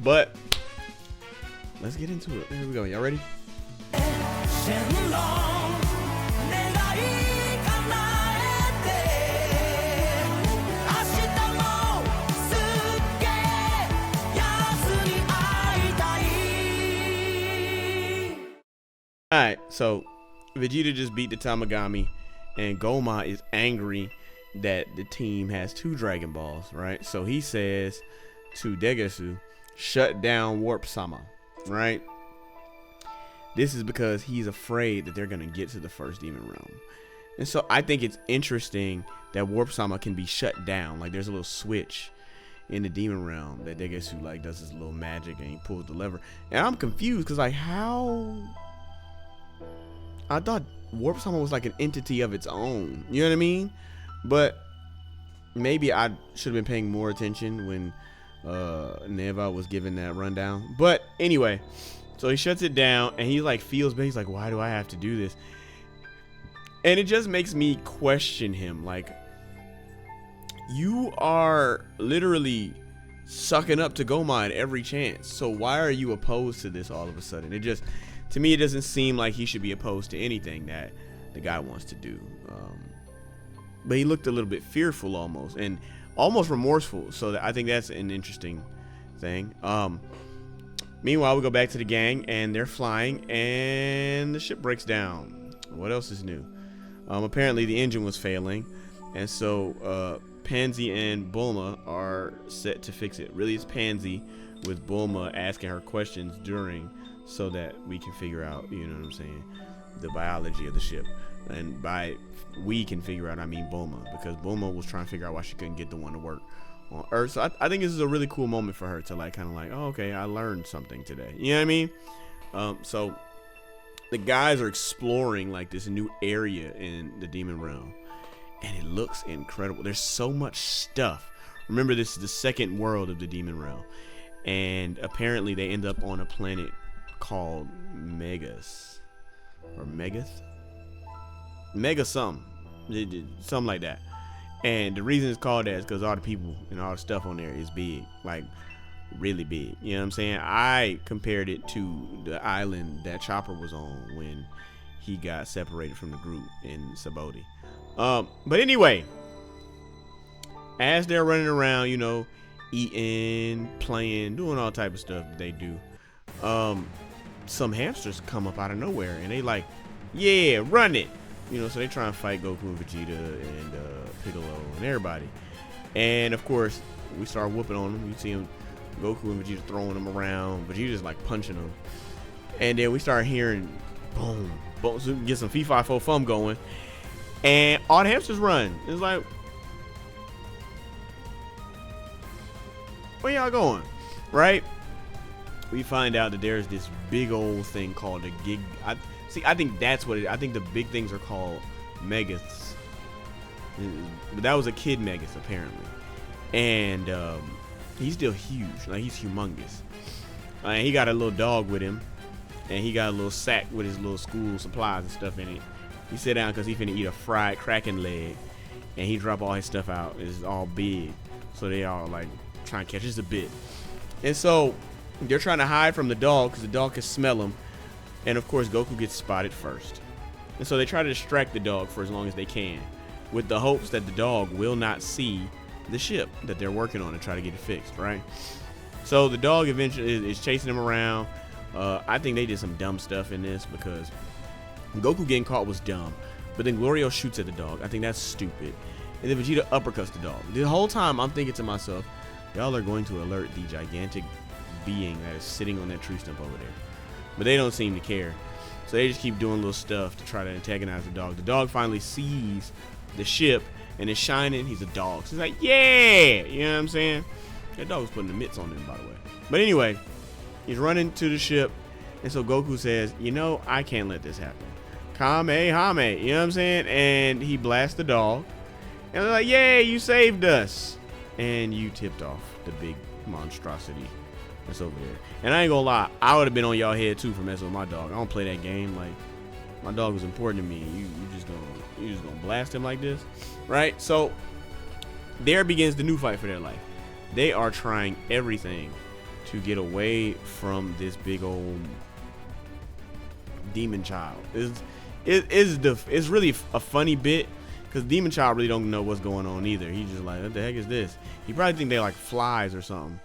But let's get into it. Here we go. Y'all ready? Alright, so Vegeta just beat the Tamagami, and Goma is angry that the team has 2 Dragon Balls, right? So he says to Degesu, shut down Warp Sama, right? This is because he's afraid that they're going to get to the first Demon Realm. And so I think it's interesting that Warp Sama can be shut down. Like, there's a little switch in the Demon Realm that Degesu, like, does his little magic and he pulls the lever. And I'm confused because, like, how... I thought Warp Sama was like an entity of its own. You know what I mean? But maybe I should have been paying more attention when Neva was giving that rundown. But anyway, so he shuts it down and he like feels bad. He's like, why do I have to do this? And it just makes me question him. Like, you are literally sucking up to Goma at every chance. So why are you opposed to this all of a sudden? It just... To me, it doesn't seem like he should be opposed to anything that the guy wants to do. But he looked a little bit fearful almost, and almost remorseful. So I think that's an interesting thing. Meanwhile, we go back to the gang, and they're flying, and the ship breaks down. What else is new? Apparently, the engine was failing, and so Pansy and Bulma are set to fix it. Really, it's Pansy with Bulma asking her questions during... so that we can figure out, you know what I'm saying, the biology of the ship. And by we can figure out, I mean Bulma, because Bulma was trying to figure out why she couldn't get the one to work on Earth. So I think this is a really cool moment for her to like kind of like, oh, okay, I learned something today. You know what I mean? So the guys are exploring like this new area in the Demon Realm, and it looks incredible. There's so much stuff. Remember, this is the second world of the Demon Realm, and apparently they end up on a planet called Megas or Megath, Mega something like that. And the reason it's called that is because all the people and all the stuff on there is big, like really big. You know what I'm saying? I compared it to the island that Chopper was on when he got separated from the group in Saboti. But anyway, as they're running around, you know, eating, playing, doing all type of stuff that they do, some hamsters come up out of nowhere and they like, yeah, run it, you know. So they try and fight Goku and Vegeta and Piccolo and everybody, and of course we start whooping on them. You see them, Goku and Vegeta throwing them around, Vegeta's like punching them, and then we start hearing boom, boom, so we can get some fee-fi-fo-fum going, and all the hamsters run. It's like, where y'all going, right? We find out that there's this big old thing called a gig. I think that's what it. I think the big things are called Megaths. But that was a kid Megas apparently, and he's still huge. Like, he's humongous. And he got a little dog with him, and he got a little sack with his little school supplies and stuff in it. He sit down because he finna eat a fried Kraken leg, and he drop all his stuff out. It's all big, so they all like trying to catch just a bit, and so. They're trying to hide from the dog because the dog can smell them. And of course, Goku gets spotted first. And so they try to distract the dog for as long as they can, with the hopes that the dog will not see the ship that they're working on and try to get it fixed, right? So the dog eventually is chasing them around. I think they did some dumb stuff in this because Goku getting caught was dumb. But then Glorio shoots at the dog. I think that's stupid. And then Vegeta uppercuts the dog. The whole time I'm thinking to myself, y'all are going to alert the gigantic being that is sitting on that tree stump over there, but they don't seem to care, so they just keep doing little stuff to try to antagonize the dog. The dog finally sees the ship and it's shining. He's a dog, so he's like, yeah, you know what I'm saying? That dog was putting the mitts on him, by the way. But anyway, he's running to the ship, and so Goku says, you know, I can't let this happen. Kamehame, you know what I'm saying? And he blasts the dog, and they're like, yay, you saved us, and you tipped off the big monstrosity that's over there. And I ain't gonna lie, I would have been on y'all head too for messing with my dog. I don't play that game. Like, my dog was important to me. You just gonna blast him like this, right? So there begins the new fight for their life. They are trying everything to get away from this big old demon child. It's really a funny bit because Demon Child really don't know what's going on either. He's just like, what the heck is this? He probably think they're like flies or something.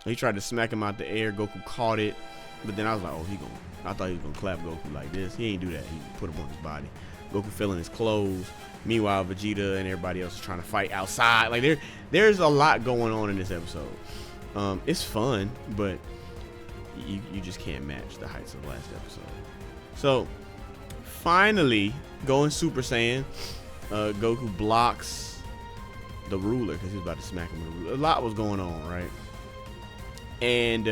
He tried to smack him out the air. Goku caught it, but then I was like, oh, I thought he was gonna clap Goku like this. He ain't do that. He put him on his body. Goku fell in his clothes. Meanwhile, Vegeta and everybody else is trying to fight outside. Like there's a lot going on in this episode. It's fun, but you just can't match the heights of the last episode. So finally, going Super Saiyan, Goku blocks the ruler because he was about to smack him with the ruler. A lot was going on, right? And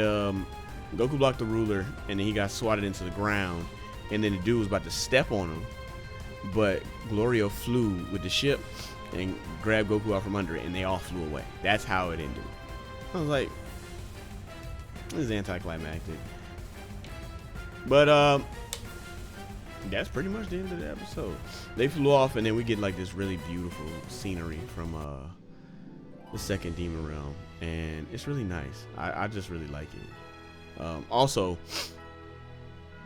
Goku blocked the ruler, and then he got swatted into the ground, and then the dude was about to step on him, but Glorio flew with the ship and grabbed Goku out from under it, and they all flew away. That's how it ended. I was like, this is anticlimactic. But that's pretty much the end of the episode. They flew off, and then we get like this really beautiful scenery from the second demon realm, and it's really nice. I just really like it. Also,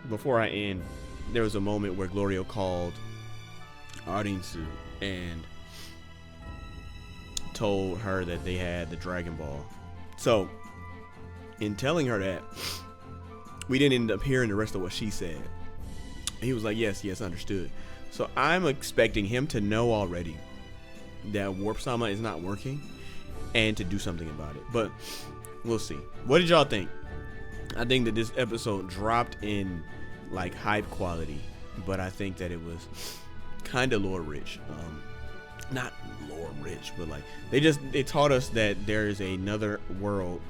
before I end, there was a moment where Glorio called Arinsu and told her that they had the Dragon Ball. So in telling her that, we didn't end up hearing the rest of what she said. He was like, yes, understood. So I'm expecting him to know already that Warp Sama is not working and to do something about it. But we'll see. What did y'all think? I think that this episode dropped in like hype quality, but I think that it was kind of lore rich. Not lore rich, but like they taught us that there is another world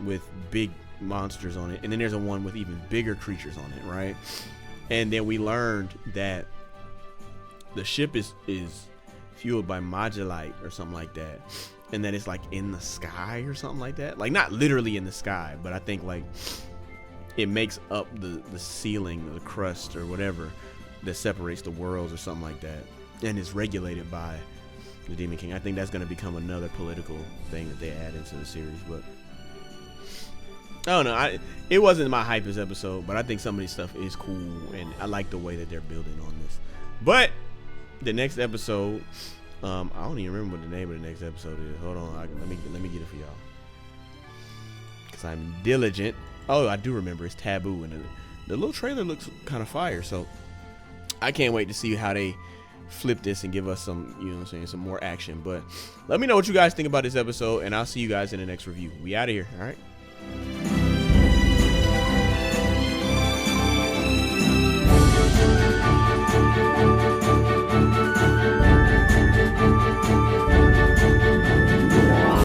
with big monsters on it, and then there's a one with even bigger creatures on it, right? And then we learned that the ship is fueled by Magellite or something like that, and that it's like in the sky or something like that. Like not literally in the sky, but I think like it makes up the ceiling, the crust or whatever that separates the worlds or something like that, and is regulated by the Demon King. I think that's going to become another political thing that they add into the series. But I don't know. It wasn't my hypest episode, but I think some of this stuff is cool, and I like the way that they're building on this. But the next episode, I don't even remember what the name of the next episode is. Hold on, let me get it for y'all, because I'm diligent. Oh, I do remember. It's Taboo, and the little trailer looks kind of fire. So I can't wait to see how they flip this and give us some, you know what I'm saying, some more action. But let me know what you guys think about this episode, and I'll see you guys in the next review. We out of here. All right.